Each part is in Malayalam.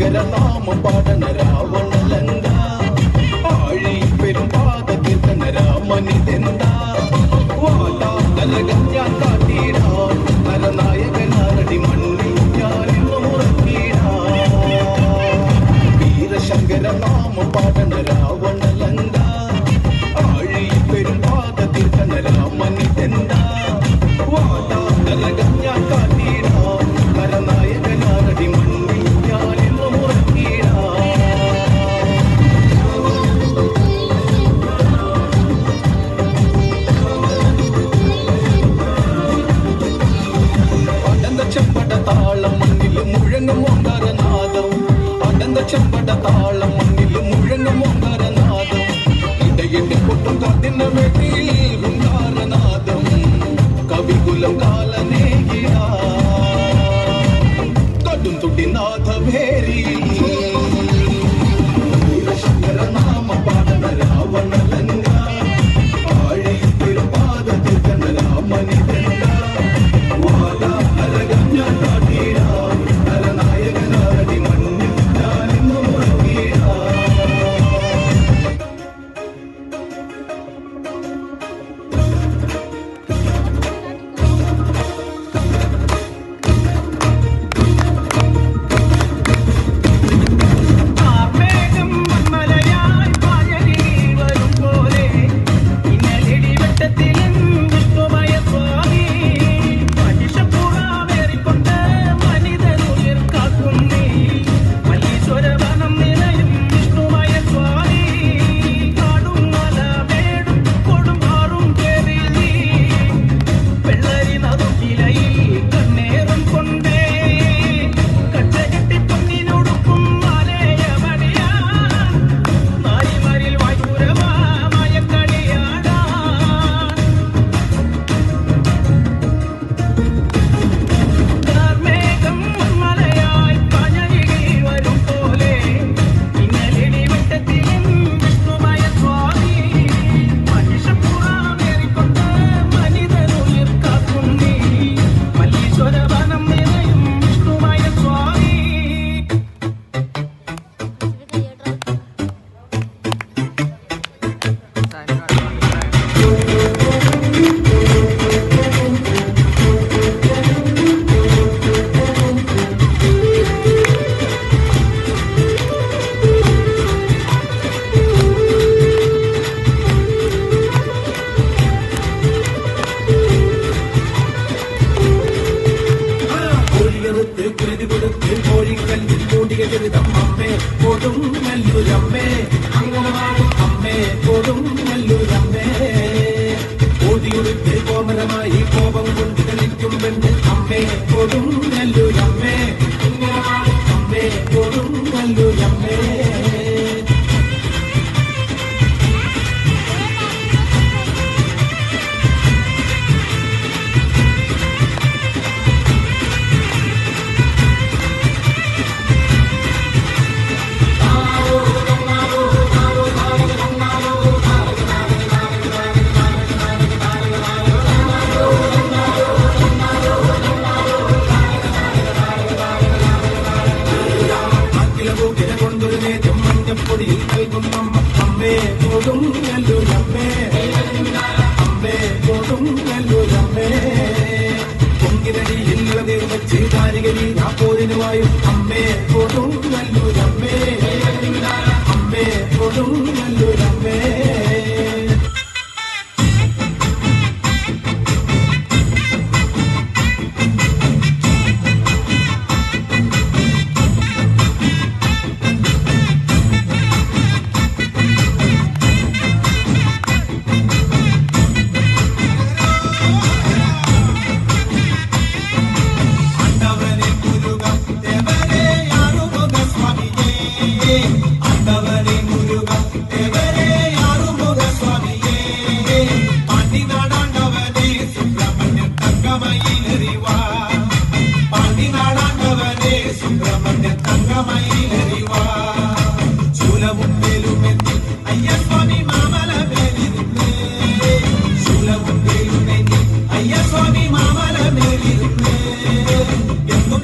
ശങ്കരനാമം പാടന രാവണലങ്ക ആഴി പെരുമ്പാത കീർത്തന രാമനിതെന്ത വാലാ കലകം ഞാൻ കാട്ടിടാൻ നരനായകനാരടി മണ്ണിൽ ഞാനിന്ന് മുറക്കിടാൻ വീരശങ്കരനാമം പാടന രാവണലങ്ക ആഴി പെരുമ്പാത കീർത്തന രാമനിതെന്ത വാലാ കലകം ഞാൻ കാട്ടിടാൻ നരനായകനാരടി മണ്ണിൽ ഞാനിന്ന് മുറക്കിടാൻ അടന്ത ചെമ്പട താളം മണ്ണിൽ മുഴങ്ങും ഓങ്കാരനാദം അടന്ത ചെമ്പട താളം മണ്ണിൽ മുഴങ്ങും ഓങ്കാരനാദം ഇടയെട്ടി പൊട്ടും കാട്ടിന്റെ വെട്ടിയിൽ ഓങ്കാരനാദം കവികുലം കാലനേകിട കടും തുടിനാഥഭേരി ശങ്കരനാമ പാടന രാവണലങ്ക ആഴി തിരുപാദ തിരുക്കന രാമനിതെന്ത വാലാ കലകം ഞാൻ കാട്ടിടാൻ നരനായകനാരടി മണ്ണിൽ ഞാനിന്ന് മുറക്കിടാൻ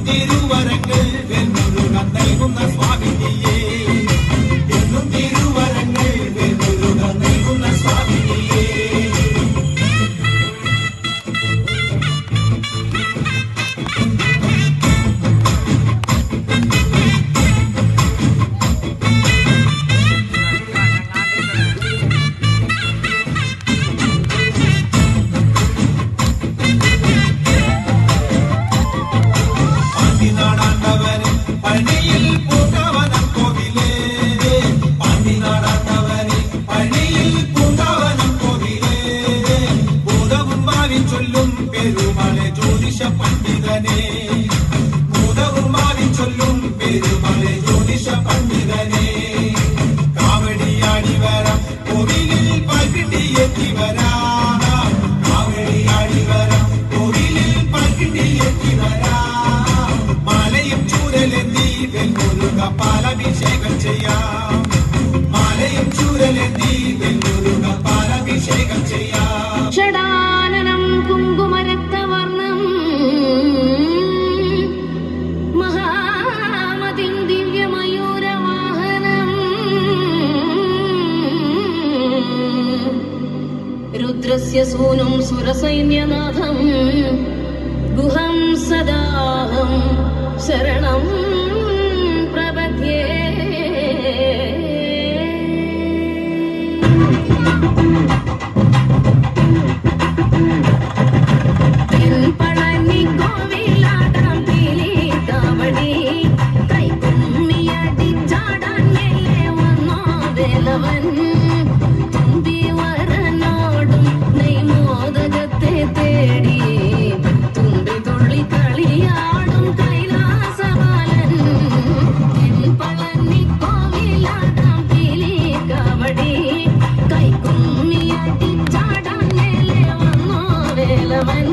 തിരുവരങ്ങൾ വെണ്ണുരുക നൽകുന്ന പെരുമല ജ്യോതിഷ പണ്ഡിതനെ കാവടിയാടി വരാം കോവിലിൽ പാൽക്കിട്ടി എത്തി വരാം കാവടിയാടി വരാം കോവിലിൽ പാൽക്കിട്ടി എത്തി വരാം മാലയും ചൂരലെത്തി വെൽമുരുക പാലഭിഷേകം ചെയ്യാം മാലയും ചൂരലെത്തി വെൽമുരുക പാലഭിഷേകം ചെയ്യാം ഷടാനനം കുങ്കുമരക്തവർണം മഹാമതിം ദിവ്യമയൂരവാഹനം രുദ്രസ്യ സൂനും സുരസൈന്യനാഥം ഗുഹം സദാഹം ശരണം പ്രപദ്യേ തേടി തുമ്പി തുള്ളി കളിയാടും കൈലാസവാലൻ പളനി കോവിലാടാം പീലി കവടി കൈക്കുമ്മിയടി ചാടാൻ മേലെ വന്നോ വേലവൻ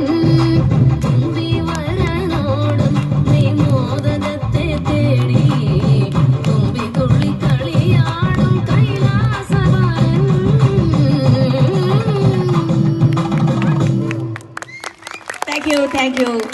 തുമ്പി വരനോടും നീ മോദകത്തെ തേടി തുമ്പി തുള്ളി കളിയാടും കൈലാസവാലൻ. Thank you.